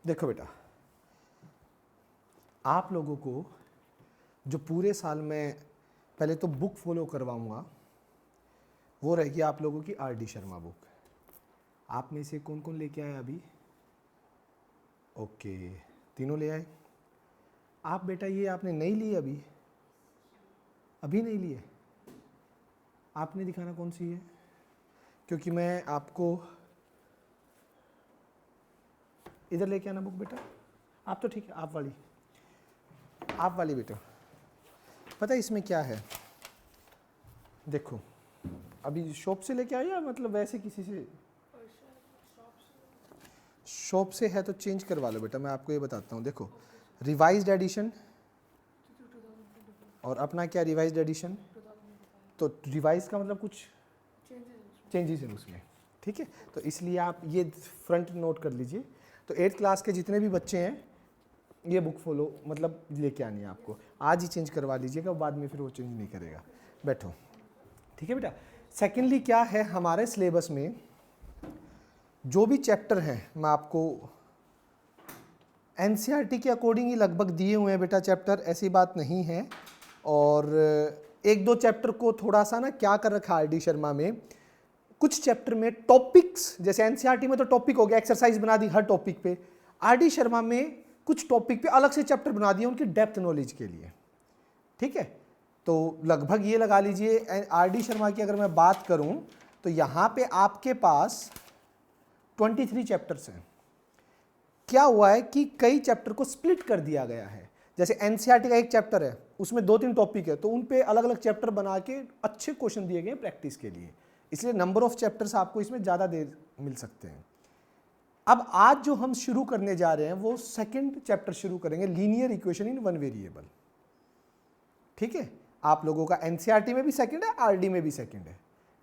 देखो बेटा, आप लोगों को जो पूरे साल में पहले तो बुक फॉलो करवाऊंगा वो रहेगी आप लोगों की आर डी शर्मा बुक। आप में से कौन कौन लेके आए अभी? ओके, तीनों ले आए। आप बेटा ये आपने नहीं ली अभी? अभी नहीं लिए? आपने दिखाना कौन सी है, क्योंकि मैं आपको इधर लेके आना बुक बेटा। आप तो ठीक है, आप वाली बेटा। पता है इसमें क्या है? देखो, अभी शॉप से लेके आए या मतलब वैसे किसी से? शॉप से है तो चेंज करवा लो बेटा, मैं आपको ये बताता हूँ। देखो, रिवाइज्ड एडिशन और अपना क्या रिवाइज्ड एडिशन, तो रिवाइज का मतलब कुछ चेंजेस हैं उसमें, ठीक है। तो इसलिए आप ये फ्रंट नोट कर लीजिए। तो 8th क्लास के जितने भी बच्चे हैं ये बुक फॉलो मतलब लेके आनी है आपको, आज ही चेंज करवा लीजिएगा, बाद में फिर वो चेंज नहीं करेगा। बैठो, ठीक है बेटा। सेकेंडली क्या है हमारे सिलेबस में, जो भी चैप्टर हैं मैं आपको एनसीईआरटी के अकॉर्डिंग ही लगभग दिए हुए हैं बेटा चैप्टर, ऐसी बात नहीं है। और एक दो चैप्टर को थोड़ा सा ना क्या कर रखा है आर डी शर्मा में, कुछ चैप्टर में टॉपिक्स, जैसे एनसीईआरटी में तो टॉपिक हो गया, एक्सरसाइज बना दी हर टॉपिक पे, आर डी शर्मा में कुछ टॉपिक पे अलग से चैप्टर बना दिए उनकी डेप्थ नॉलेज के लिए, ठीक है। तो लगभग ये लगा लीजिए आर डी शर्मा की अगर मैं बात करूं तो यहां पे आपके पास 23 चैप्टर्स हैं। क्या हुआ है कि कई चैप्टर को स्प्लिट कर दिया गया है, जैसे एनसीईआरटी का एक चैप्टर है उसमें 2-3 टॉपिक है, तो उन पे अलग अलग चैप्टर बना के अच्छे क्वेश्चन दिए गए हैं प्रैक्टिस के लिए, इसलिए नंबर ऑफ चैप्टर्स आपको इसमें ज़्यादा देर मिल सकते हैं। अब आज जो हम शुरू करने जा रहे हैं वो सेकंड चैप्टर शुरू करेंगे, linear equation in one variable, ठीक है। आप लोगों का एनसीईआरटी में भी सेकंड है, आरडी में भी सेकंड है,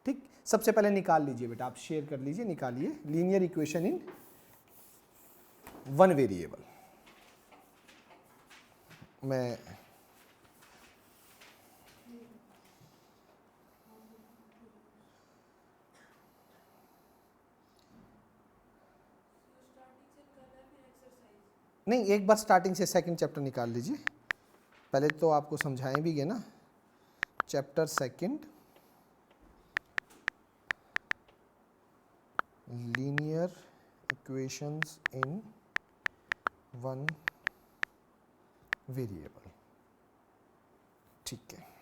ठीक। सबसे पहले निकाल लीजिए बेटा, आप शेयर कर लीजिए, निकालिए linear equation in one variable. मैं नहीं, एक बार स्टार्टिंग से सेकंड चैप्टर निकाल लीजिए, पहले तो आपको समझाएं भी गए ना। Chapter second, linear equations in one variable, ठीक है।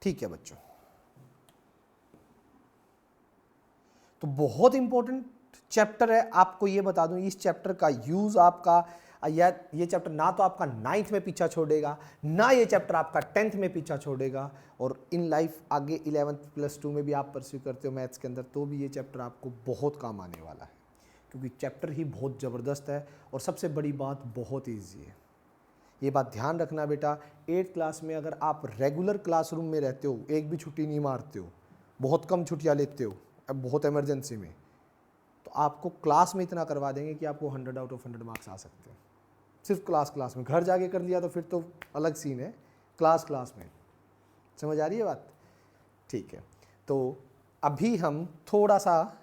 ठीक है बच्चों, तो बहुत इंपॉर्टेंट चैप्टर है। आपको ये बता दूं, इस चैप्टर का यूज आपका या ये चैप्टर ना तो आपका 9th में पीछा छोड़ेगा, ना ये चैप्टर आपका 10th में पीछा छोड़ेगा, और इन लाइफ आगे 11th+2 में भी आप परस्यू करते हो मैथ्स के अंदर, तो भी ये चैप्टर आपको बहुत काम आने वाला है, क्योंकि चैप्टर ही बहुत ज़बरदस्त है और सबसे बड़ी बात बहुत ईजी है। ये बात ध्यान रखना बेटा, 8th क्लास में अगर आप रेगुलर क्लासरूम में रहते हो, एक भी छुट्टी नहीं मारते हो, बहुत कम छुट्टियाँ लेते हो, अब बहुत इमरजेंसी में, तो आपको क्लास में इतना करवा देंगे कि आपको 100 आउट ऑफ 100 मार्क्स आ सकते हैं, सिर्फ क्लास में। घर जाके कर लिया तो फिर तो अलग सीन है, क्लास में। समझ आ रही है बात? ठीक है, तो अभी हम थोड़ा सा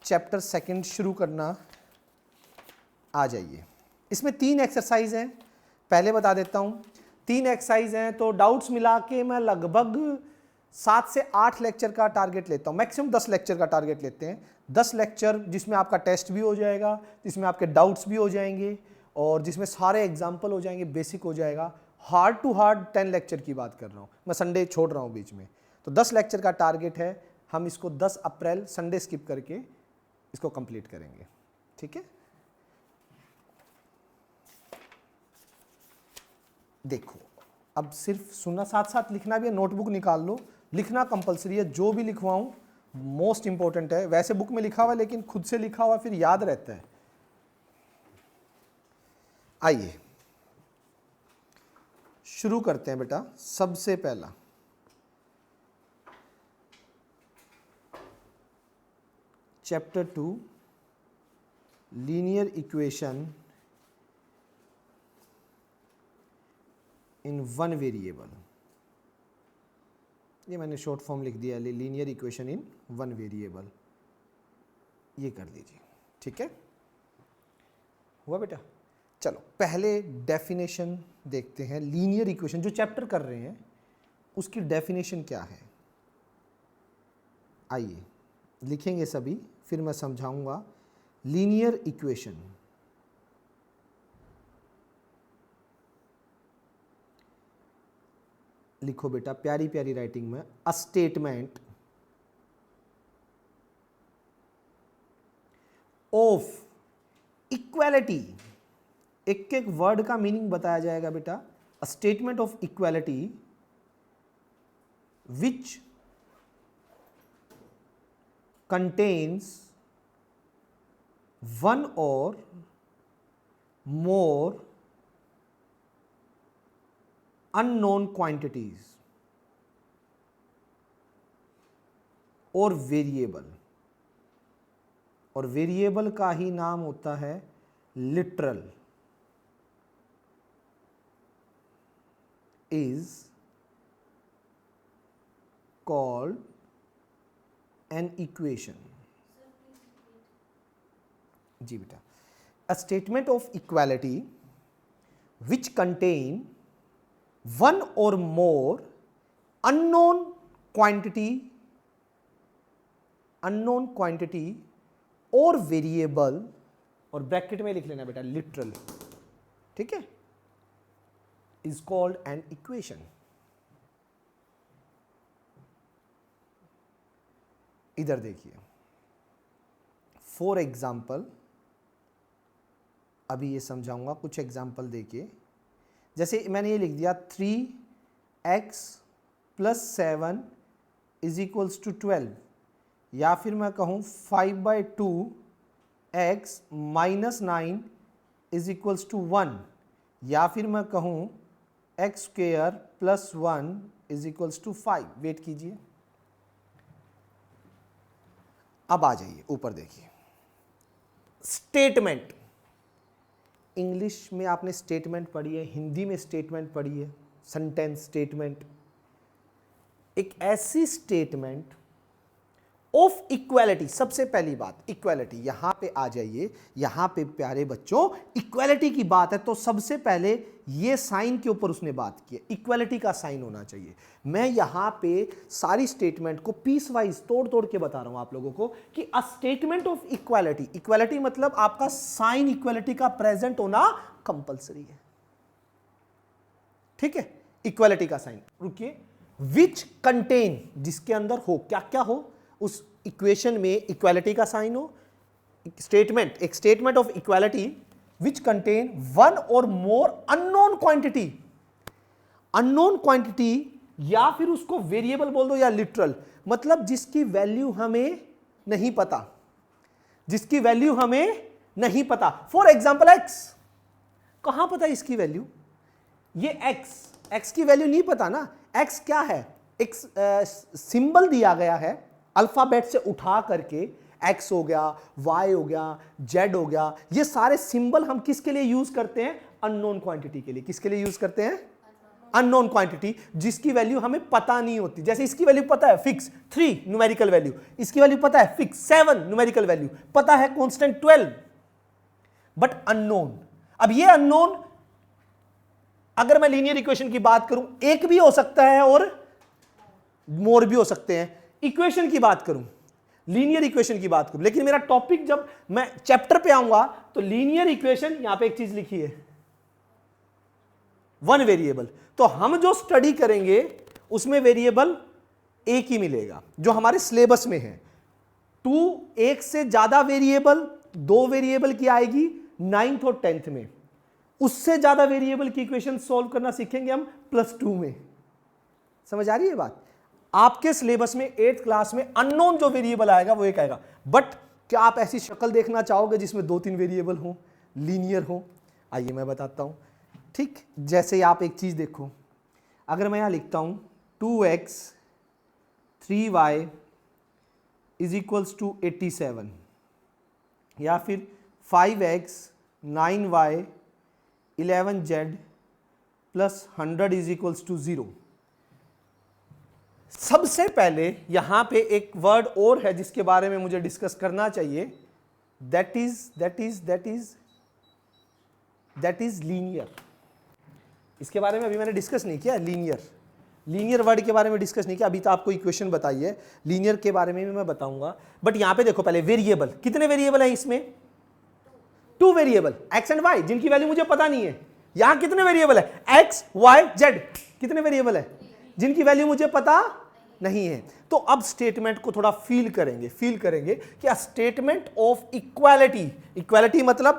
चैप्टर सेकंड शुरू करना, आ जाइए। इसमें 3 एक्सरसाइज हैं, पहले बता देता हूं। 3 एक्सरसाइज हैं, तो डाउट्स मिला के मैं लगभग 7 से 8 लेक्चर का टारगेट लेता हूं, मैक्सिमम 10 लेक्चर का टारगेट लेते हैं। 10 लेक्चर जिसमें आपका टेस्ट भी हो जाएगा, जिसमें आपके डाउट्स भी हो जाएंगे, और जिसमें सारे एग्जाम्पल हो जाएंगे, बेसिक हो जाएगा। हार्ड टू हार्ड 10 लेक्चर की बात कर रहा हूं मैं, संडे छोड़ रहा हूं बीच में। तो 10 लेक्चर का टारगेट है, हम इसको 10 अप्रैल संडे स्किप करके इसको कंप्लीट करेंगे, ठीक है। देखो, अब सिर्फ सुनना, साथ साथ लिखना भी है, नोटबुक निकाल लो, लिखना कंपलसरी है, जो भी लिखवाऊं मोस्ट इंपॉर्टेंट है। वैसे बुक में लिखा हुआ है लेकिन खुद से लिखा हुआ फिर याद रहता है। आइए शुरू करते हैं बेटा। सबसे पहला chapter 2 linear equation in one variable, ये मैंने शॉर्ट फॉर्म लिख दिया, linear equation in one variable, ये कर लीजिए, ठीक है, हुआ बेटा। चलो पहले डेफिनेशन देखते हैं, लीनियर इक्वेशन जो चैप्टर कर रहे हैं उसकी डेफिनेशन क्या है। आइए लिखेंगे सभी, फिर मैं समझाऊंगा। लीनियर इक्वेशन, लिखो बेटा प्यारी प्यारी राइटिंग में, अ स्टेटमेंट ऑफ इक्वालिटी, एक एक वर्ड का मीनिंग बताया जाएगा बेटा। A statement of equality which contains one or more unknown quantities और वेरिएबल, और वेरिएबल का ही नाम होता है literal, is called an equation। जी बेटा, a statement of equality which contain one or more unknown quantity और वेरिएबल, और ब्रैकेट में लिख लेना बेटा लिटरल, ठीक है, इज कॉल्ड एन इक्वेशन। इधर देखिए, फॉर एग्जाम्पल, अभी ये समझाऊंगा, कुछ एग्जाम्पल देखिए। जैसे मैंने ये लिख दिया 3x + 7 = 12, या फिर मैं कहूँ 5/2x - 9 = 1, या फिर मैं कहूँ x² + 1 = 5। वेट कीजिए, अब आ जाइए ऊपर देखिए। स्टेटमेंट, इंग्लिश में आपने स्टेटमेंट पढ़ी है, हिंदी में स्टेटमेंट पढ़ी है, सेंटेंस स्टेटमेंट। एक ऐसी स्टेटमेंट ऑफ इक्वालिटी, सबसे पहली बात इक्वालिटी, यहां पे आ जाइए, यहां पे प्यारे बच्चों इक्वालिटी की बात है तो सबसे पहले ये साइन के ऊपर उसने बात की है, इक्वालिटी का साइन होना चाहिए। मैं यहां पे सारी स्टेटमेंट को पीस वाइज तोड़ तोड़ के बता रहा हूं आप लोगों को कि a statement of equality, equality मतलब आपका साइन इक्वालिटी का प्रेजेंट होना कंपलसरी है, ठीक है, इक्वालिटी का साइन। रुकिए, विच कंटेन, जिसके अंदर हो, क्या क्या हो उस इक्वेशन में, इक्वालिटी का साइन हो, स्टेटमेंट, एक statement of equality which contain one और मोर अननोन क्वांटिटी, अननोन क्वांटिटी, या फिर उसको वेरिएबल बोल दो या लिटरल, मतलब जिसकी वैल्यू हमें नहीं पता, जिसकी वैल्यू हमें नहीं पता। फॉर एग्जाम्पल एक्स, कहां पता इसकी वैल्यू, ये एक्स की वैल्यू नहीं पता ना। एक्स क्या है, एक सिंबल दिया गया है, अल्फाबेट से उठा करके एक्स हो गया, वाई हो गया, जेड हो गया, ये सारे सिंबल हम किसके लिए यूज करते हैं, अननोन क्वांटिटी के लिए। किसके लिए यूज करते हैं, अननोन क्वांटिटी, जिसकी वैल्यू हमें पता नहीं होती। जैसे इसकी वैल्यू पता है फिक्स 3 न्यूमेरिकल वैल्यू, इसकी वैल्यू पता है फिक्स 7 न्यूमेरिकल वैल्यू, पता है कांस्टेंट 12, बट अननोन। अब ये अननोन, अगर मैं लीनियर इक्वेशन की बात करूं, एक भी हो सकता है और मोर भी हो सकते हैं। इक्वेशन की बात करूं, लीनियर इक्वेशन की बात करूं, लेकिन मेरा टॉपिक जब मैं चैप्टर पे आऊंगा तो लीनियर इक्वेशन, यहां पे एक चीज लिखी है वन वेरिएबल, तो हम जो स्टडी करेंगे उसमें वेरिएबल एक ही मिलेगा जो हमारे सिलेबस में है। 2, एक से ज्यादा वेरिएबल, 2 वेरिएबल की आएगी 9th और 10th में, उससे ज्यादा वेरिएबल की इक्वेशन सॉल्व करना सीखेंगे हम +2 में। समझ आ रही है बात। आपके सिलेबस में 8th क्लास में अननोन जो वेरिएबल आएगा वो एक आएगा, बट क्या आप ऐसी शक्ल देखना चाहोगे जिसमें 2-3 वेरिएबल हो, लीनियर हो? आइए मैं बताता हूं। ठीक, जैसे आप एक चीज देखो, अगर मैं यहां लिखता हूं 2x 3y is equals to 87 या फिर 5x 9y 11z plus 100 is equals to 0। सबसे पहले यहां पे एक वर्ड और है जिसके बारे में मुझे डिस्कस करना चाहिए, दैट इज लीनियर। इसके बारे में अभी मैंने डिस्कस नहीं किया। लीनियर वर्ड के बारे में डिस्कस नहीं किया अभी। तो आपको इक्वेशन बताइए, लीनियर के बारे में भी मैं बताऊंगा। बट यहां पे देखो पहले वेरिएबल, कितने वेरिएबल हैं इसमें? 2 वेरिएबल x एंड y, जिनकी वैल्यू मुझे पता नहीं है। यहां कितने वेरिएबल है? x y z। कितने वेरिएबल है जिनकी वैल्यू मुझे पता नहीं है? तो अब स्टेटमेंट को थोड़ा फील करेंगे कि अ स्टेटमेंट ऑफ इक्वालिटी मतलब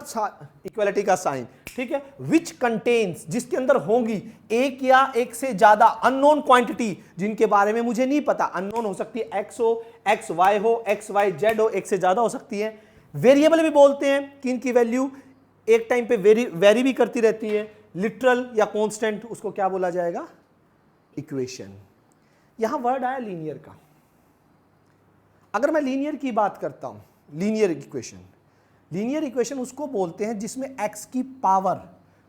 इक्वालिटी का साइन, ठीक है, विच कंटेन्स, जिसके अंदर होंगी एक या एक से ज्यादा अननोन क्वांटिटी जिनके बारे में मुझे नहीं पता। अननोन हो सकती है x हो, x y हो, x y z हो, एक से ज्यादा हो सकती है। वेरिएबल भी बोलते हैं कि इनकी वैल्यू एक टाइम पे वेरी भी करती रहती है। लिटरल या कांस्टेंट, उसको क्या बोला जाएगा? इक्वेशन। यहां वर्ड आया लीनियर का। अगर मैं लीनियर की बात करता हूं, लीनियर इक्वेशन उसको बोलते हैं जिसमें x की पावर,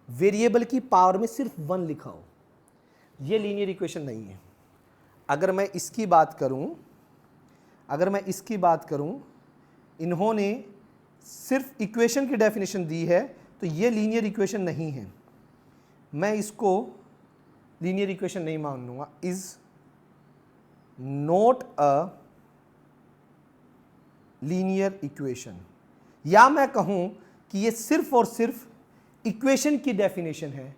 वेरिएबल की पावर में सिर्फ 1 लिखा हो। यह लीनियर इक्वेशन नहीं है। अगर मैं इसकी बात करूं, इन्होंने सिर्फ इक्वेशन की डेफिनेशन दी है, तो यह लीनियर इक्वेशन नहीं है। मैं इसको लीनियर इक्वेशन नहीं मानूंगा। Is not a linear equation. या मैं कहूं कि यह सिर्फ और सिर्फ इक्वेशन की डेफिनेशन है,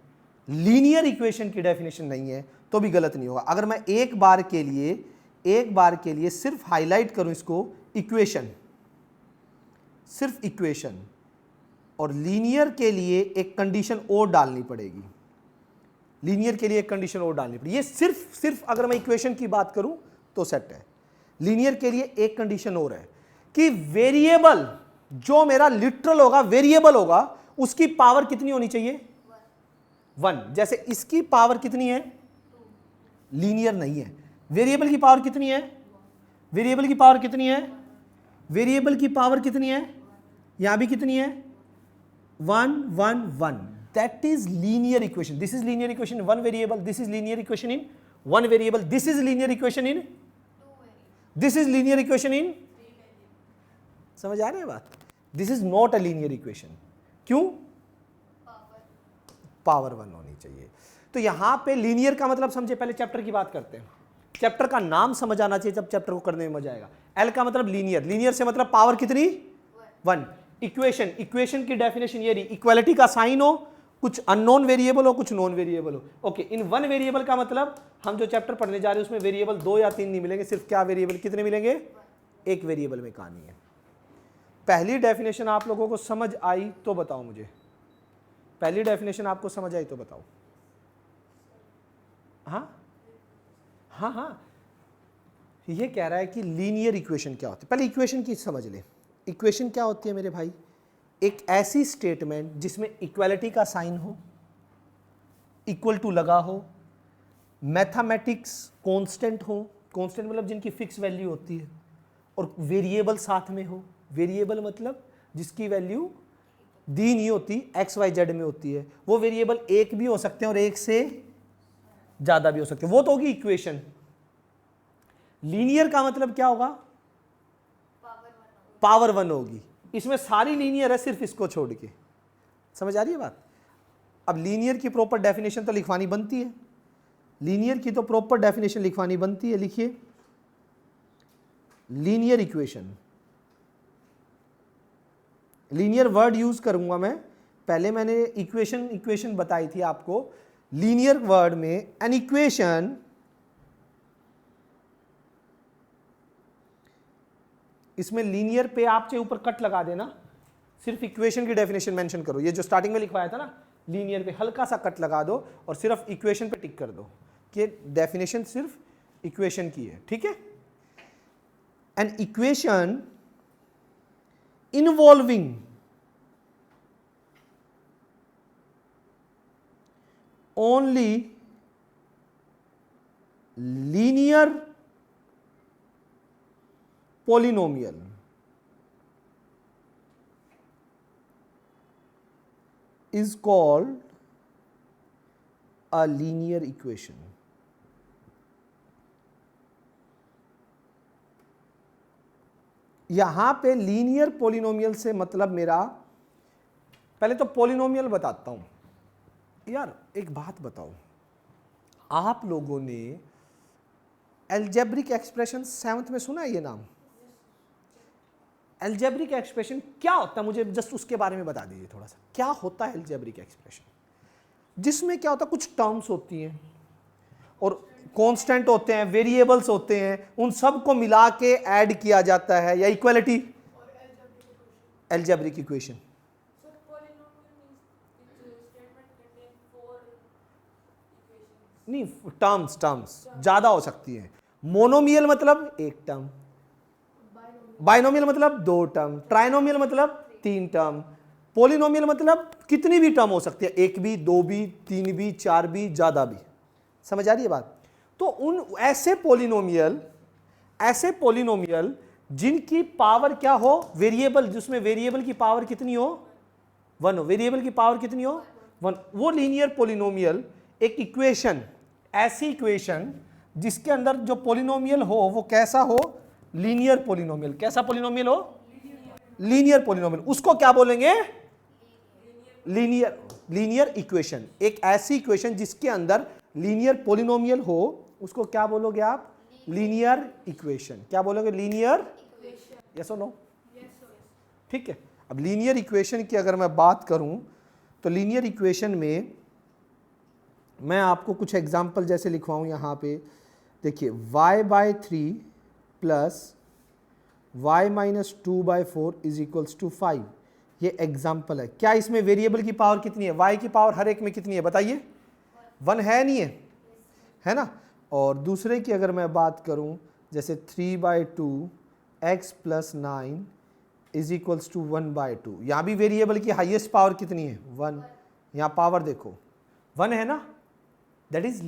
लीनियर इक्वेशन की डेफिनेशन नहीं है, तो भी गलत नहीं होगा। अगर मैं एक बार के लिए सिर्फ हाईलाइट करूं इसको, सिर्फ इक्वेशन, और लीनियर के लिए एक कंडीशन और डालनी पड़ेगी। ये सिर्फ अगर मैं इक्वेशन की बात करूं तो सेट है। लीनियर के लिए एक कंडीशन और है कि वेरिएबल जो मेरा लिटरल होगा, वेरिएबल होगा, उसकी पावर कितनी होनी चाहिए? 1। जैसे इसकी पावर कितनी है? लीनियर नहीं है। वेरिएबल की पावर कितनी है? यहां भी कितनी है? 1 1 1। That is linear equation. This is linear equation in 1 variable, this is linear equation in 1 variable, this is linear equation in 2 समझ आ रही है बात? This is not a linear equation. क्यों? पावर 1 होनी चाहिए। तो यहां पे लीनियर का मतलब समझे, पहले चैप्टर की बात करते हैं। चैप्टर का नाम समझ आना चाहिए, जब चैप्टर को करने में मजा आएगा। एल का मतलब लीनियर से मतलब पावर कितनी? 1। इक्वेशन की डेफिनेशन ये रही, इक्वालिटी का साइन हो, कुछ अननोन वेरिएबल हो, कुछ नॉन वेरिएबल हो। ओके, इन 1 वेरिएबल का मतलब हम जो चैप्टर पढ़ने जा रहे हैं उसमें वेरिएबल 2 या 3 नहीं मिलेंगे, सिर्फ क्या वेरिएबल कितने मिलेंगे? एक वेरिएबल में कहानी है। पहली डेफिनेशन आप लोगों को समझ आई तो बताओ मुझे। पहली डेफिनेशन आपको समझ आई तो बताओ। हाँ, ये कह रहा है कि लीनियर इक्वेशन क्या होती है। पहले इक्वेशन की समझ ले। इक्वेशन क्या होती है मेरे भाई? एक ऐसी स्टेटमेंट जिसमें इक्वालिटी का साइन हो, इक्वल टू लगा हो, मैथमेटिक्स कांस्टेंट हो, कांस्टेंट मतलब जिनकी फिक्स वैल्यू होती है, और वेरिएबल साथ में हो। वेरिएबल मतलब जिसकी वैल्यू दी नहीं होती, एक्स वाई जेड में होती है। वो वेरिएबल एक भी हो सकते हैं और एक से ज्यादा भी हो सकते हैं, वो तो होगी इक्वेशन। लीनियर का मतलब क्या होगा? पावर 1 होगी। इसमें सारी लीनियर है, सिर्फ इसको छोड़ के। समझ आ रही है बात? अब लीनियर की प्रॉपर डेफिनेशन तो लिखवानी बनती है। लिखिए linear equation. Linear word use करूंगा मैं। पहले मैंने इक्वेशन बताई थी आपको। लीनियर वर्ड में एन इक्वेशन इसमें लीनियर पे आप चाहे ऊपर कट लगा देना, सिर्फ इक्वेशन की डेफिनेशन मेंशन करो। ये जो स्टार्टिंग में लिखवाया था ना, लीनियर पे हल्का सा कट लगा दो और सिर्फ इक्वेशन पे टिक कर दो कि डेफिनेशन सिर्फ इक्वेशन की है। ठीक है? An equation involving only linear polynomial is called a linear equation. यहां पे लीनियर पोलिनोमियल से मतलब मेरा, पहले तो पोलिनोमियल बताता हूं यार। एक बात बताओ, आप लोगों ने एल्जेब्रिक एक्सप्रेशन 7th में सुना है ये नाम? एल्जेब्रिक एक्सप्रेशन क्या होता है, मुझे जस्ट उसके बारे में बता दीजिए थोड़ा सा। क्या होता है एल्जेब्रिक एक्सप्रेशन? जिसमें क्या होता है, कुछ टर्म्स होती हैं और कांस्टेंट होते हैं, वेरिएबल्स होते हैं, उन सब को मिला के ऐड किया जाता है, या इक्वलिटी, एल्जेब्रिक इक्वेशन। नहीं, टर्म्स ज्यादा हो सकती है। मोनोमियल मतलब एक टर्म, बाइनोमियल मतलब 2 टर्म, ट्राइनोमियल मतलब 3 टर्म, पोलिनोमियल मतलब कितनी भी टर्म हो सकती है, 1 भी, 2 भी, 3 भी, 4 भी, ज्यादा भी। समझ आ रही है बात? तो उन ऐसे पोलिनोमियल जिनकी पावर क्या हो, वेरिएबल, जिसमें वेरिएबल की पावर कितनी हो, 1 हो, वेरिएबल की पावर कितनी हो, 1, वो लीनियर पोलिनोमियल एक इक्वेशन, ऐसी इक्वेशन जिसके अंदर जो पोलिनोमियल हो वो कैसा हो, लीनियर पोलिनोमियल। कैसा पोलिनोमियल हो? Linear polynomial. उसको क्या बोलेंगे? Linear equation. एक ऐसी इक्वेशन जिसके अंदर लीनियर पोलिनोमियल हो, उसको क्या बोलोगे आप? Linear equation. क्या बोलोगे? लीनियर, यस और नो? ठीक है। अब लीनियर इक्वेशन की अगर मैं बात करूं तो लीनियर इक्वेशन में मैं आपको कुछ एग्जांपल जैसे लिखवाऊं यहां पे। देखिए, y/3 plus y-2/4 is equals to 5, ये एग्जांपल है। क्या इसमें वेरिएबल की पावर कितनी है? y की पावर हर एक में कितनी है बताइए? 1 है, नहीं है? है ना। और दूसरे की अगर मैं बात करूं, जैसे 3/2 x plus 9 is equals to 1/2, यहां भी वेरिएबल की हाईएस्ट पावर कितनी है? 1। यहां पावर देखो 1 है ना। That is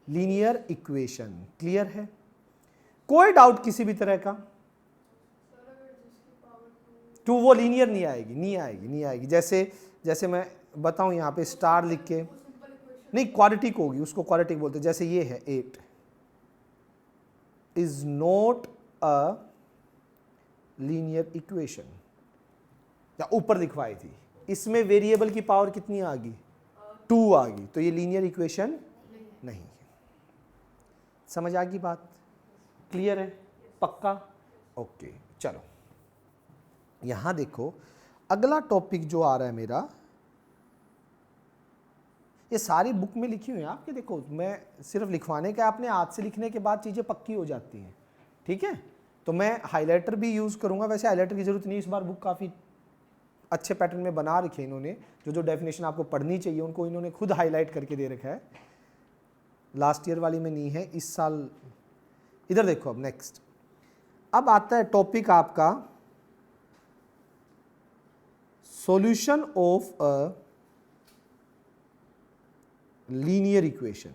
linear equation. Clear है? कोई डाउट किसी भी तरह का? 2 वो लीनियर नहीं आएगी। जैसे मैं बताऊं यहां पे स्टार लिख के, नहीं क्वाड्रेटिक होगी, उसको क्वाड्रेटिक बोलते हैं। जैसे ये है 8 is not a linear equation, या ऊपर लिखवाई थी, इसमें वेरिएबल की पावर कितनी आ गई? 2 आ गई, तो ये लीनियर इक्वेशन नहीं है। समझ आ गई बात? क्लियर है? पक्का? ओके, चलो यहां देखो अगला टॉपिक जो आ रहा है मेरा, ये सारी बुक में लिखी हुई है आपके। देखो, मैं सिर्फ लिखवाने का, आपने हाथ से लिखने के बाद चीज़ें पक्की हो जाती हैं। ठीक है, तो मैं हाइलाइटर भी यूज़ करूँगा। वैसे हाइलाइटर की ज़रूरत नहीं, इस बार बुक काफ़ी अच्छे पैटर्न में बना रखी है इन्होंने। जो डेफिनेशन आपको पढ़नी चाहिए उनको इन्होंने खुद हाईलाइट करके दे रखा है। लास्ट ईयर वाली में नहीं है, इस साल। इधर देखो, अब नेक्स्ट, अब आता है टॉपिक आपका solution of a linear equation.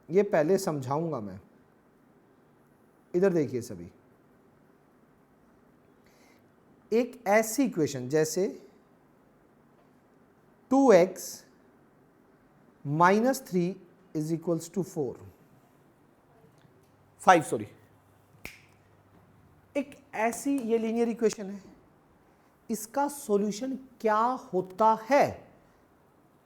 ये पहले समझाऊंगा मैं। इधर देखिए सभी, एक ऐसी इक्वेशन जैसे 2x - 3 is equals to 5 sorry, एक ऐसी ये लीनियर इक्वेशन है। इसका सॉल्यूशन क्या होता है?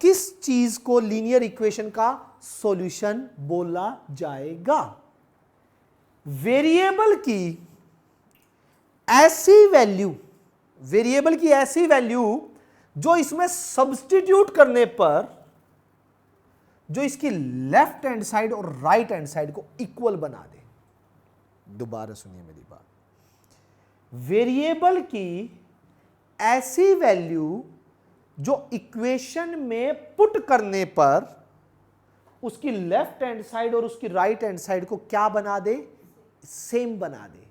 किस चीज को लीनियर इक्वेशन का सॉल्यूशन बोला जाएगा? वेरिएबल की ऐसी वैल्यू, वेरिएबल की ऐसी वैल्यू जो इसमें सब्स्टिट्यूट करने पर जो इसकी लेफ्ट हैंड साइड और राइट हैंड साइड को इक्वल बना दे। दोबारा सुनिए मेरी बात। वेरिएबल की ऐसी वैल्यू जो इक्वेशन में पुट करने पर उसकी लेफ्ट हैंड साइड और उसकी राइट हैंड साइड को क्या बना दे? सेम बना दे।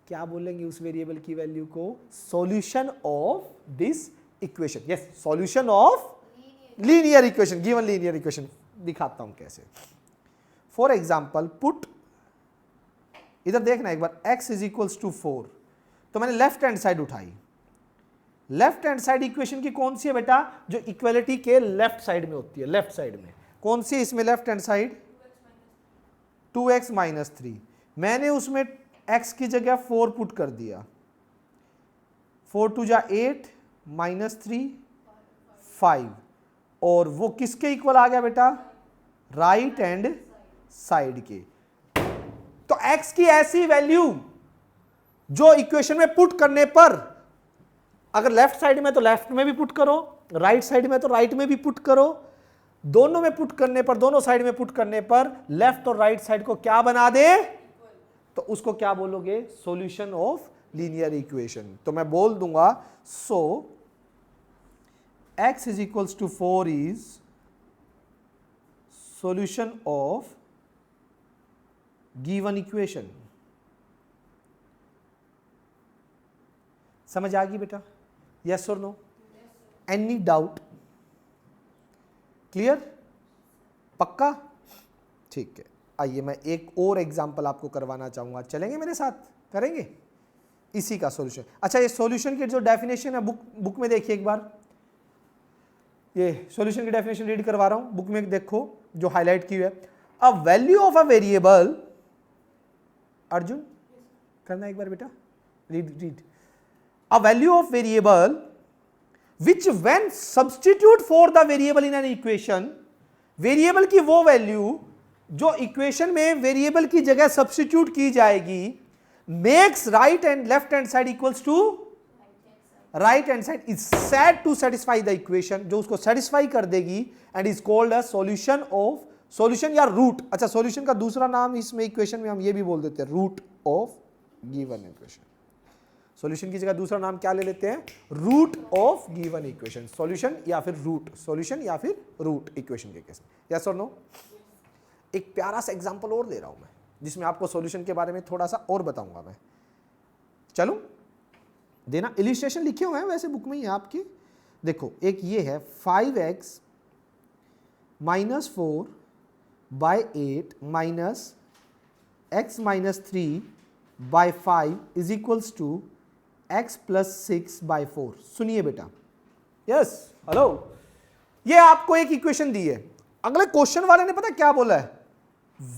क्या बोलेंगे उस वेरिएबल की वैल्यू को? Solution of this equation. Yes, solution of linear equation, given linear equation. दिखाता हूं कैसे। फॉर एग्जाम्पल पुट, इधर देखना एक बार, x इज इक्वल्स टू 4, तो मैंने लेफ्ट हैंड साइड उठाई। लेफ्ट हैंड साइड इक्वेशन की कौन सी है बेटा, जो इक्वलिटी के लेफ्ट साइड में होती है, लेफ्ट साइड में कौन सी है इसमें left hand side, 2x minus 3। मैंने उसमें x की जगह 4 पुट कर दिया, 4 2 जा 8 माइनस 3 5, और वो किसके इक्वल आ गया बेटा, राइट हैंड साइड के। तो x की ऐसी वैल्यू जो इक्वेशन में पुट करने पर, अगर लेफ्ट साइड में तो लेफ्ट में भी पुट करो, राइट साइड में तो राइट में भी पुट करो, दोनों में पुट करने पर, दोनों साइड में पुट करने पर लेफ्ट और राइट साइड को क्या बना दे, तो उसको क्या बोलोगे, सॉल्यूशन ऑफ लीनियर इक्वेशन। तो मैं बोल दूंगा so x is equals to 4 is solution of given equation. समझ आ गई बेटा, यस और नो, एनी डाउट, क्लियर, पक्का, ठीक है। आइए मैं एक और एग्जांपल आपको करवाना चाहूंगा, चलेंगे मेरे साथ, करेंगे इसी का सॉल्यूशन। अच्छा, ये सॉल्यूशन की जो डेफिनेशन है बुक में देखिए एक बार, ये सॉल्यूशन की डेफिनेशन रीड करवा रहा हूं, बुक में देखो जो हाईलाइट की है। A value of a variable, Arjun करना एक बार बेटा, read. A value of variable which when substitute for the variable in an equation, variable की वो वैल्यू जो इक्वेशन में वेरिएबल की जगह सब्स्टिट्यूट की जाएगी, makes right and left hand side equals to, right hand side is said to satisfy the equation, जो उसको सेटिस्फाई कर देगी, and is called a solution of, solution या रूट, अच्छा सॉल्यूशन का दूसरा नाम इसमें इक्वेशन में हम ये भी बोल देते हैं, root of given equation. Solution की जगह दूसरा नाम क्या ले लेते हैं, root of given equation, solution या फिर रूट, सॉल्यूशन या फिर रूट इक्वेशन के केस में, यस और नो। एक प्यारा सा एग्जांपल और दे रहा हूं मैं, जिसमें आपको सॉल्यूशन के बारे में थोड़ा सा और बताऊंगा मैं, चलो देना, इलिस्ट्रेशन लिखे हुए हैं वैसे बुक में ही आपकी, देखो एक ये है 5x minus 4 by 8 minus x minus 3 by 5 is equals to x plus 6 by 4। सुनिए बेटा, यस हेलो, ये आपको एक इक्वेशन दी है, अगले क्वेश्चन वाले ने पता क्या बोला है,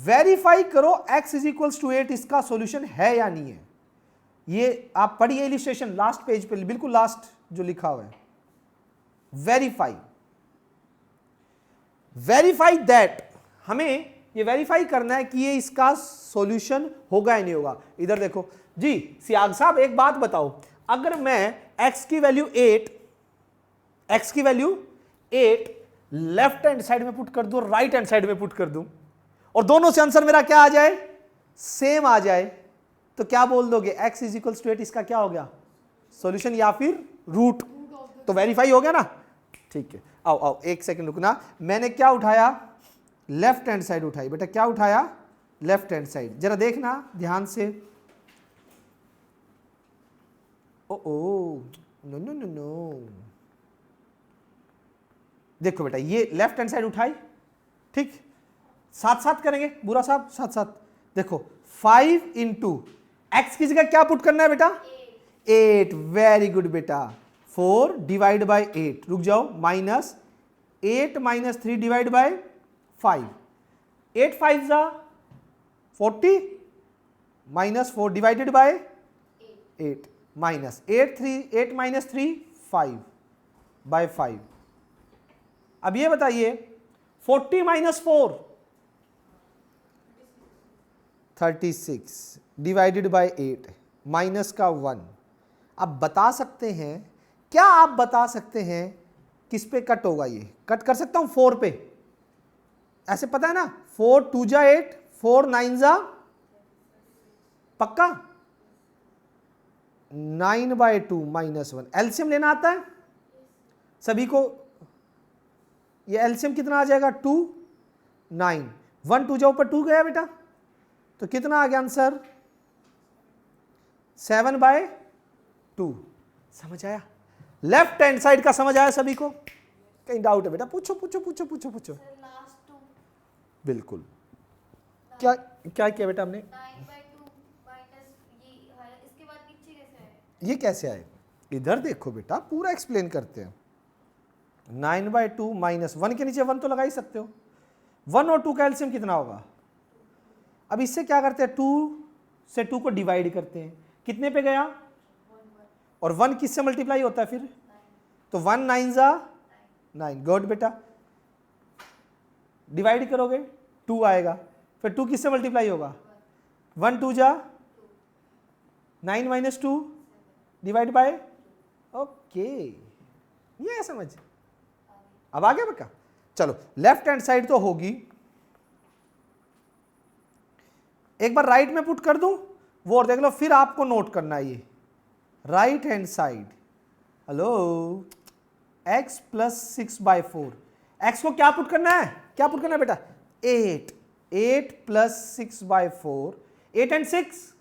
वेरीफाई करो x इज इक्वल्स टू 8 इसका सॉल्यूशन है या नहीं है। ये आप पढ़िए इलिस्ट्रेशन लास्ट पेज पे, बिल्कुल लास्ट जो लिखा हुआ है, वेरीफाई दैट, हमें ये वेरीफाई करना है कि ये इसका सॉल्यूशन होगा या नहीं होगा। इधर देखो जी सियाग साहब, एक बात बताओ, अगर मैं x की वैल्यू 8 लेफ्ट हैंड साइड में पुट कर दूं, राइट हैंड साइड में पुट कर दूं, और दोनों से आंसर मेरा क्या आ जाए, सेम आ जाए, तो क्या बोल दोगे, x इज इक्वल्स टू 8 इसका क्या हो गया, सॉल्यूशन या फिर रूट, तो वेरीफाई हो गया ना, ठीक है। आओ आओ एक सेकंड रुकना, मैंने क्या उठाया, लेफ्ट हैंड साइड उठाई बेटा, क्या उठाया, लेफ्ट हैंड साइड, जरा देखना ध्यान से, oh no no no no, देखो बेटा ये लेफ्ट हैंड साइड उठाई, ठीक, साथ साथ करेंगे बुरा साहब, साथ साथ देखो 5 इंटू एक्स की जगह क्या पुट करना है बेटा, 8, वेरी गुड बेटा, 4 डिवाइड बाय 8, रुक जाओ, माइनस 8 माइनस 3 डिवाइड बाय 5, 8 5 जा 40 minus 4 divided by 8 minus 8 minus 3 5 by 5। अब ये बताइए 40 माइनस 4 36 डिवाइडेड बाय 8 माइनस का 1। अब बता सकते हैं, क्या आप बता सकते हैं किस पे कट होगा, ये कट कर सकता हूं 4 पे, ऐसे पता है ना, 4 2 जा 8, 4 9 जा, पक्का 9 बाय 2 माइनस 1। एलसीएम लेना आता है सभी को, ये एलसीएम कितना आ जाएगा, 2 9, 1 2 जा ऊपर 2 गया बेटा, तो कितना आ गया आंसर, 7 बाय 2। समझ आया, लेफ्ट हैंड साइड का समझ आया सभी को, कहीं डाउट है बेटा, पूछो पूछो पूछो पूछो पूछो। बिल्कुल क्या क्या किया बेटा हमने? 9/2 माइनस इसके बाद नीचे कैसे आए? ये कैसे आए? इधर देखो बेटा, पूरा एक्सप्लेन करते हैं। 9/2 माइनस 1 के नीचे 1 तो लगा ही सकते हो। 1 और 2 का एलसीएम कितना होगा? अब इससे क्या करते हैं, 2 से 2 को डिवाइड करते हैं, कितने पे गया? 1 और 1 किससे मल्टीप्लाई होता है फिर? तो 1 9 जा 9। गुड बेटा, डिवाइड करोगे 2 आएगा, फिर 2 किससे मल्टीप्लाई होगा? 1 2 जा 9 माइनस 2 डिवाइड बाय, ओके, ये है समझ। अब आ गया बेटा? चलो लेफ्ट हैंड साइड तो होगी, एक बार राइट में पुट कर दूं वो और देख लो, फिर आपको नोट करना है ये right hand side. Hello, x plus 6/4, x को क्या पुट करना है? क्या पुट करना है बेटा? 8, 8 प्लस 6/4, 8 एंड 6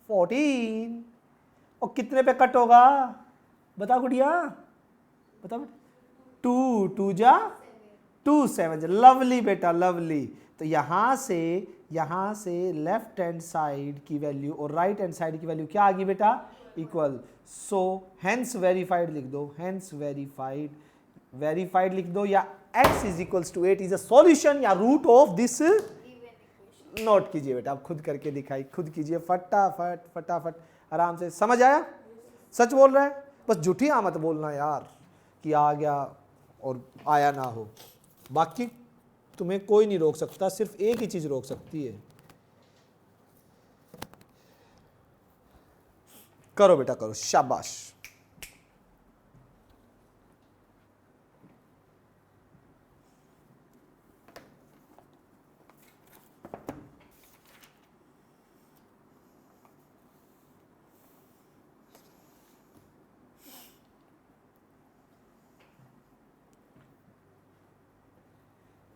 14, और कितने पे कट होगा? बता गुड़िया, बता बेटा। 2 2 जा 2 7, लवली बेटा, लवली। तो यहां से लेफ्ट हैंड साइड की वैल्यू और राइट हैंड साइड की वैल्यू क्या आ गई बेटा? इक्वल। सो हेंस वेरीफाइड लिख दो, हेंस वेरीफाइड लिख दो, या x is equals to 8 is a solution या रूट ऑफ दिस। नोट कीजिए बेटा, आप खुद करके दिखाई, खुद कीजिए फटाफट फटाफट, आराम से। समझ आया? सच बोल रहा है, बस झूठी मत बोलना यार कि आ गया और आया ना हो। बाकी तुम्हें कोई नहीं रोक सकता, सिर्फ एक ही चीज रोक सकती है। करो बेटा करो, शाबाश।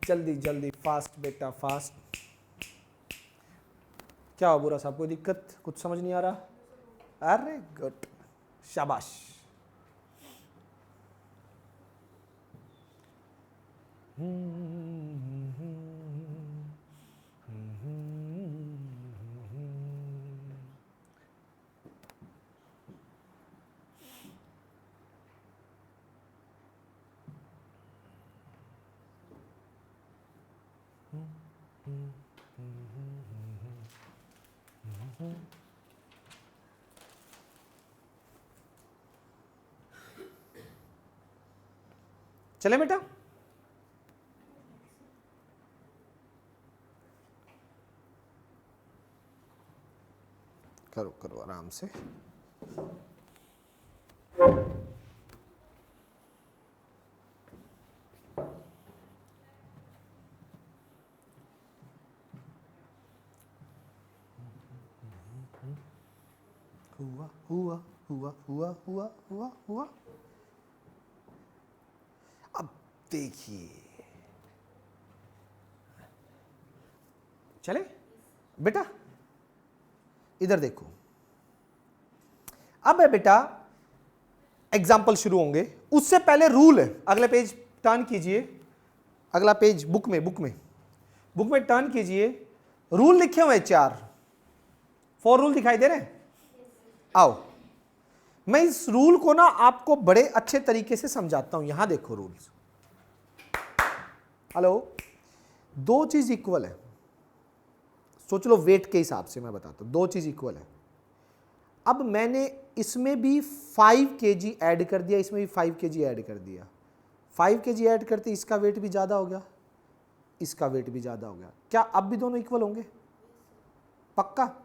जल्दी जल्दी, फास्ट बेटा फास्ट। क्या हो बुरा साहब, कोई दिक्कत? कुछ समझ नहीं आ रहा? अरे गुड, शाबाश। चले बेटा, करो करो आराम से। हुआ हुआ हुआ हुआ हुआ हुआ हुआ। अब देखिए, चले बेटा, इधर देखो। अब है बेटा एग्जाम्पल शुरू होंगे, उससे पहले रूल है। अगले पेज टर्न कीजिए, अगला पेज बुक में टर्न कीजिए। रूल लिखे हुए 4 रूल दिखाई दे रहे हैं। आओ, मैं इस रूल को ना आपको बड़े अच्छे तरीके से समझाता हूं। यहां देखो रूल्स। हेलो, 2 चीज इक्वल है, सोच लो वेट के हिसाब से मैं बताता हूं। 2 चीज इक्वल है। अब मैंने इसमें भी 5 kg ऐड कर दिया, इसमें भी 5 kg ऐड कर दिया। 5 kg ऐड करते इसका वेट भी ज़्यादा हो गया, इसका वेट भी ज़्यादा हो गया। क्या अब भी दोनों इक्वल होंगे? पक्का?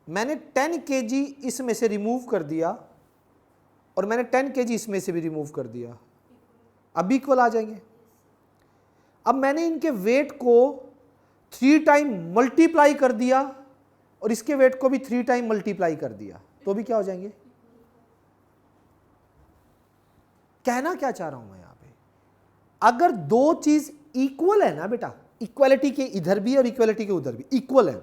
मैंने 10 kg इसमें से रिमूव कर दिया और मैंने 10 kg इसमें से भी रिमूव कर दिया, अब भी इक्वल आ जाएंगे। अब मैंने इनके वेट को 3 टाइम मल्टीप्लाई कर दिया और इसके वेट को भी 3 टाइम मल्टीप्लाई कर दिया, तो भी क्या हो जाएंगे? कहना क्या चाह रहा हूं मैं यहां पे, अगर 2 चीज इक्वल है ना बेटा, इक्वालिटी के इधर भी और इक्वालिटी के उधर भी इक्वल है,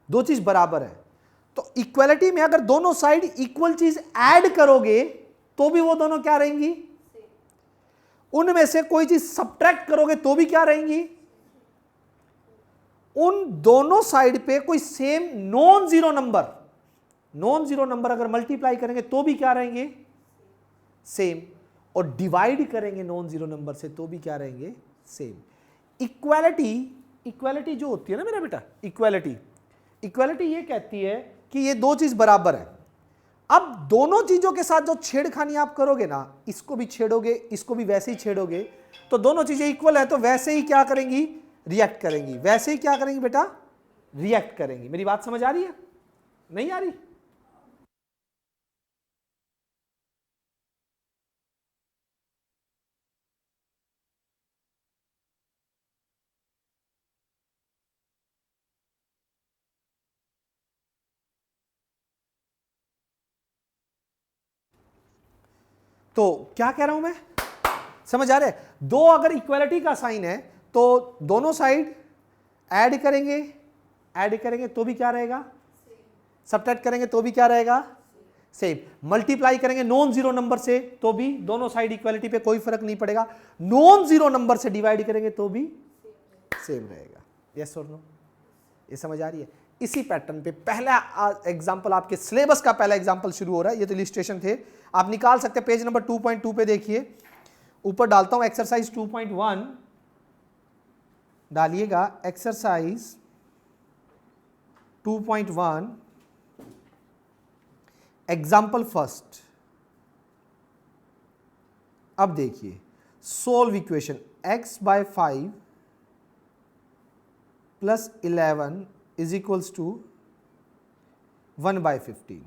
2 चीज बराबर है, तो इक्वालिटी में अगर दोनों साइड इक्वल चीज ऐड करोगे तो भी वो दोनों क्या रहेंगी? उनमें से कोई चीज सब्ट्रैक्ट करोगे तो भी क्या रहेंगी? उन दोनों साइड पे कोई सेम नॉन जीरो नंबर अगर मल्टीप्लाई करेंगे तो भी क्या रहेंगे, सेम, और डिवाइड करेंगे नॉन जीरो नंबर से तो भी क्या रहेंगे, सेम। इक्वालिटी जो होती है ना मेरा बेटा, इक्वालिटी ये कहती है कि ये दो चीज बराबर है। अब दोनों चीजों के साथ जो छेड़खानी आप करोगे ना, इसको भी छेड़ोगे, इसको भी वैसे ही छेड़ोगे, तो दोनों चीजें इक्वल है तो वैसे ही क्या करेंगी, रिएक्ट करेंगी। वैसे ही क्या करेंगी बेटा, रिएक्ट करेंगी। मेरी बात समझ आ रही है, नहीं आ रही? तो क्या कह रहा हूं मैं, समझ आ रहा है? दो अगर इक्वालिटी का साइन है तो दोनों साइड ऐड करेंगे तो भी क्या रहेगा, सब्ट्रैक्ट करेंगे तो भी क्या रहेगा, सेम। मल्टीप्लाई करेंगे नॉन जीरो नंबर से तो भी दोनों साइड इक्वालिटी पे कोई फर्क नहीं पड़ेगा। नॉन जीरो नंबर से डिवाइड करेंगे तो भी सेम रहेगा। यस और नो? ये समझ आ रही है? इसी पैटर्न पे पहला एग्जांपल, आपके सिलेबस का पहला एग्जांपल शुरू हो रहा है। ये तो इलिस्ट्रेशन थे, आप निकाल सकते हैं। पेज नंबर 2.2 पे देखिए, ऊपर डालता हूं एक्सरसाइज 2.1 डालिएगा। Exercise 2.1 example first. अब देखिए, solve equation x/5 plus 11 is equals to 1/15।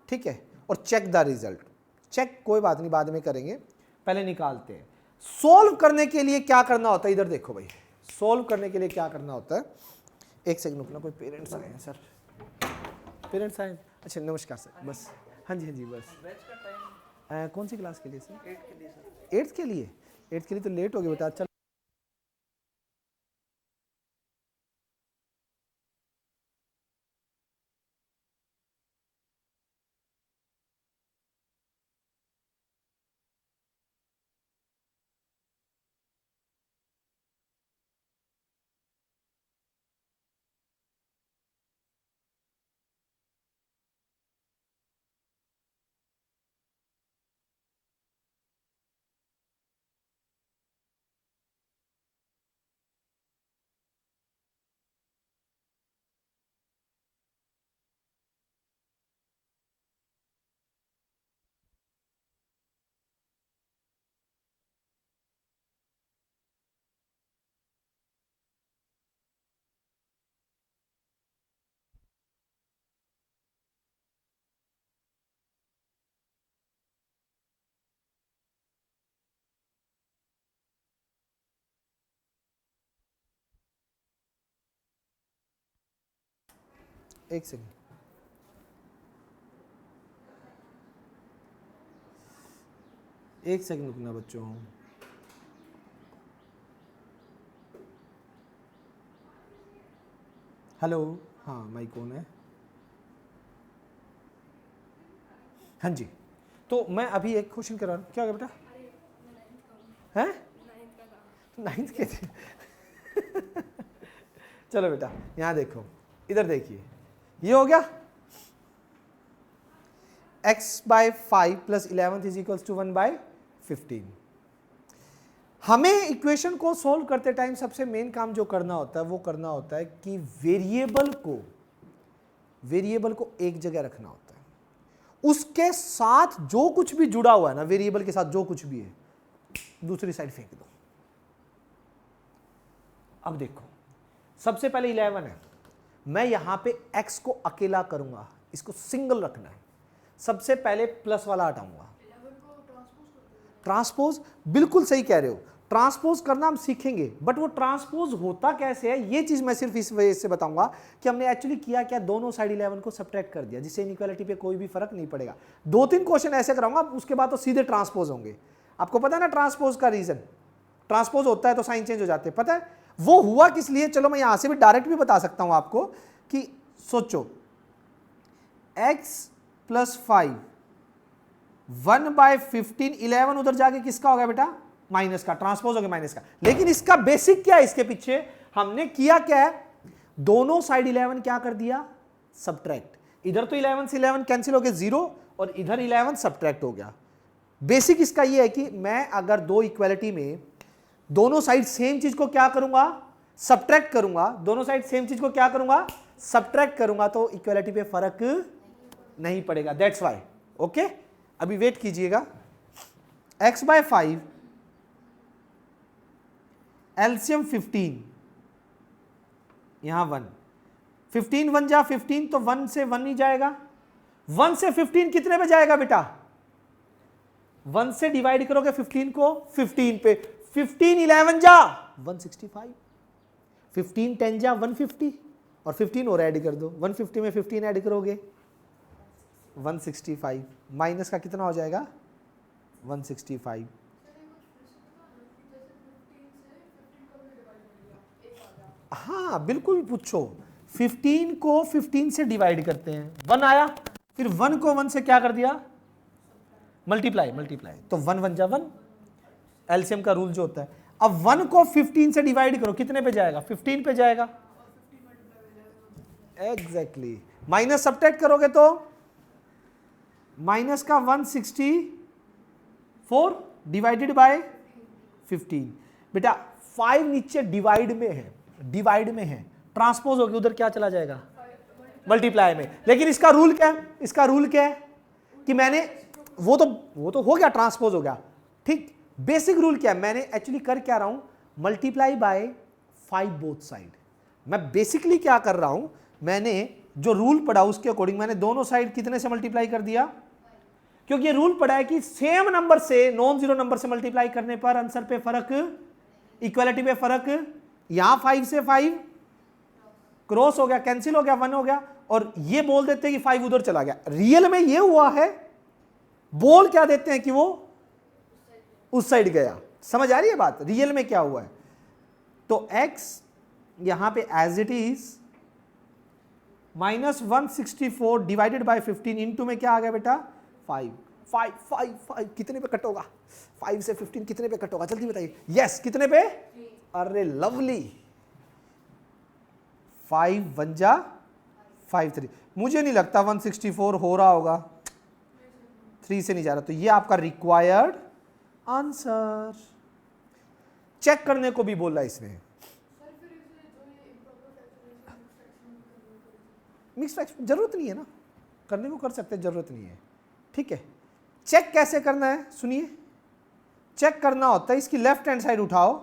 ठीक है, और चेक द रिजल्ट। चेक कोई बात नहीं, बाद में करेंगे, पहले निकालते हैं। सोल्व करने के लिए क्या करना होता है, इधर देखो भाई, सोल्व करने के लिए क्या करना होता है। एक सेकंड रुकना, कोई पेरेंट्स आए हैं सर, पेरेंट्स आए। अच्छा नमस्कार सर, बस हाँ जी बस। कौन सी क्लास के लिए सर? 8th के लिए सर। 8th के लिए? 8th के लिए तो लेट हो गया बेटा। चल एक सेकंड, एक सेकंड रुकना बच्चों। हेलो, हाँ माइक कौन है? हाँ जी, तो मैं अभी एक क्वेश्चन कर रहा हूँ। क्या हो गया बेटा? हैं? 9th के थे। चलो बेटा, यहाँ देखो, इधर देखिए, ये हो गया x/5 plus 11 is equals to 1/15। हमें इक्वेशन को सोल्व करते टाइम सबसे मेन काम जो करना होता है वो करना होता है कि वेरिएबल को एक जगह रखना होता है। उसके साथ जो कुछ भी जुड़ा हुआ है ना, वेरिएबल के साथ जो कुछ भी है, दूसरी साइड फेंक दो। अब देखो, सबसे पहले 11 है, मैं यहां पे x को अकेला करूंगा, इसको सिंगल रखना है। सबसे पहले प्लस वाला हटाऊंगा। ट्रांसपोज, बिल्कुल सही कह रहे हो, ट्रांसपोज करना हम सीखेंगे, बट वो ट्रांसपोज होता कैसे है ये चीज मैं सिर्फ इस वजह से बताऊंगा कि हमने एक्चुअली किया क्या, दोनों साइड 11 को सब्ट्रैक्ट कर दिया, जिससे इनइक्वालिटी पे कोई भी फर्क नहीं पड़ेगा। 2-3 क्वेश्चन ऐसे कराऊंगा, उसके बाद तो सीधे ट्रांसपोज होंगे। आपको पता है ना ट्रांसपोज का रीजन, ट्रांसपोज होता है तो साइन चेंज हो जाते हैं, पता है वो हुआ किस लिए? चलो मैं यहां से भी डायरेक्ट भी बता सकता हूं आपको कि सोचो, x+5 1/15, 11 उधर जाके किसका हो गया बेटा? माइनस का, ट्रांसपोज हो गया माइनस का। लेकिन इसका बेसिक क्या है, इसके पीछे हमने किया क्या है, दोनों साइड 11 क्या कर दिया, सब्ट्रैक्ट। इधर तो 11 से 11 कैंसिल हो गया 0 और इधर 11 सब्ट्रैक्ट हो गया। बेसिक इसका ये है कि मैं अगर दो इक्वालिटी में दोनों साइड सेम चीज को क्या करूंगा, सब्ट्रैक्ट करूंगा, दोनों साइड सेम चीज को क्या करूंगा, सब्ट्रैक्ट करूंगा, तो इक्वालिटी पे फर्क नहीं पड़ेगा। That's why. ओके, अभी वेट कीजिएगा। x/5 एलसीएम 15, यहां 1, 15 1 जा 15, तो 1 से 1 ही जाएगा। 1 से 15 कितने पे जाएगा बेटा, 1 से डिवाइड करोगे 15 को 15 पे, 15 11 जा 165, 15 10 जा 150 और 15 और ऐड कर दो, 150 में 15 ऐड करोगे 165, माइनस का कितना हो जाएगा 165। हाँ बिल्कुल पूछो, 15 को 15 से डिवाइड करते हैं, 1 आया, फिर 1 को 1 से क्या कर दिया, मल्टीप्लाई, तो 1 1 जा 1, एलसीएम का रूल जो होता है। अब 1 को 15 से डिवाइड करो, कितने पे जाएगा, 15 पे जाएगा। एग्जैक्टली, माइनस सब्ट्रैक्ट करोगे तो माइनस का 164 डिवाइडेड बाय 15। बेटा 5 नीचे डिवाइड में है, ट्रांसपोज होगी उधर क्या चला जाएगा, मल्टीप्लाई में। लेकिन इसका रूल क्या है, कि मैंने वो तो हो गया, ट्रांसपोज हो गया, ठीक। बेसिक रूल क्या है, मैंने एक्चुअली कर क्या रहा हूं, मल्टीप्लाई बाय 5 बोथ साइड। मैं बेसिकली क्या कर रहा हूं, मैंने जो रूल पढ़ा उसके अकॉर्डिंग मैंने दोनों साइड कितने से मल्टीप्लाई कर दिया, क्योंकि ये रूल पढ़ा है कि सेम नंबर से नॉन जीरो नंबर से मल्टीप्लाई करने पर आंसर पे फर्क, इक्वालिटी पे फर्क। यहां 5 से 5 क्रॉस हो गया, कैंसिल हो गया, 1 हो गया, और ये बोल देते हैं कि 5 उधर चला गया। रियल में ये हुआ है, बोल क्या देते हैं कि वो उस साइड गया। समझ आ रही है बात, रियल में क्या हुआ है। तो x यहां पे as it is -164 divided by 15 into में क्या आ गया बेटा 5 5 5 5 कितने पे कट होगा, 5 से 15 कितने पे कट होगा, जल्दी बताइए। यस कितने पे, अरे लवली, 5 1 जा 5 3। मुझे नहीं लगता 164 हो रहा होगा, 3 से नहीं जा रहा, तो ये आपका रिक्वायर्ड आंसर। चेक करने को भी बोला इसने, मिक्स फ्रैक्शन जरूरत नहीं है ना, करने को कर सकते हैं, जरूरत नहीं है, ठीक है। चेक कैसे करना है सुनिए, चेक करना होता है इसकी लेफ्ट हैंड साइड उठाओ,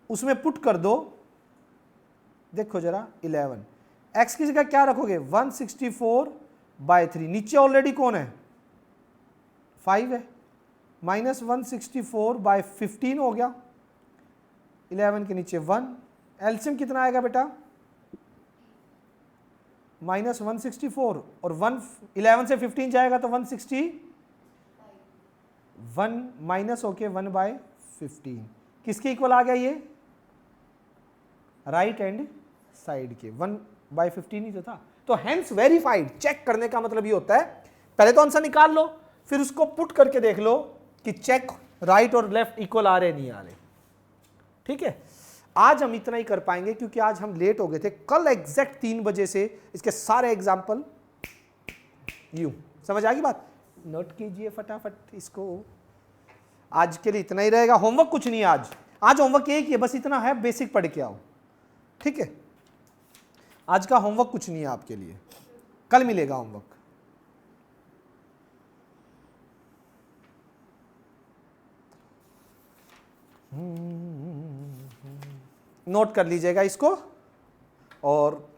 उसमें पुट कर दो, देखो जरा 11, x की जगह क्या रखोगे 164/3, नीचे ऑलरेडी कौन है 5 है, -164/15 हो गया, 11 के नीचे 1, एलसीएम कितना आएगा बेटा -164 और 11 से 15 जाएगा तो 160, 1 माइनस होके 1/15, किसके इक्वल आ गया ये, राइट हैंड साइड के 1/15 ही तो था। तो हेंस वेरीफाइड, चेक करने का मतलब ये होता है पहले तो आंसर निकाल लो, फिर उसको पुट करके देख लो कि चेक राइट और लेफ्ट इक्वल आ रहे नहीं आ रहे, ठीक है। आज हम इतना ही कर पाएंगे क्योंकि आज हम लेट हो गए थे, कल एग्जैक्ट 3 बजे से इसके सारे एग्जाम्पल यूं समझ आ गई बात, नोट कीजिए फटाफट इसको। आज के लिए इतना ही रहेगा, होमवर्क कुछ नहीं है आज होमवर्क एक ही है, बस इतना है, बेसिक पढ़ के आओ, ठीक है। आज का होमवर्क कुछ नहीं है आपके लिए, कल मिलेगा होमवर्क। नोट कर लीजिएगा इसको और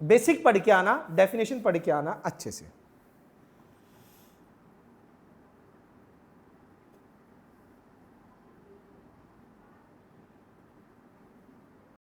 बेसिक पढ़ के आना, डेफिनेशन पढ़ के आना अच्छे से।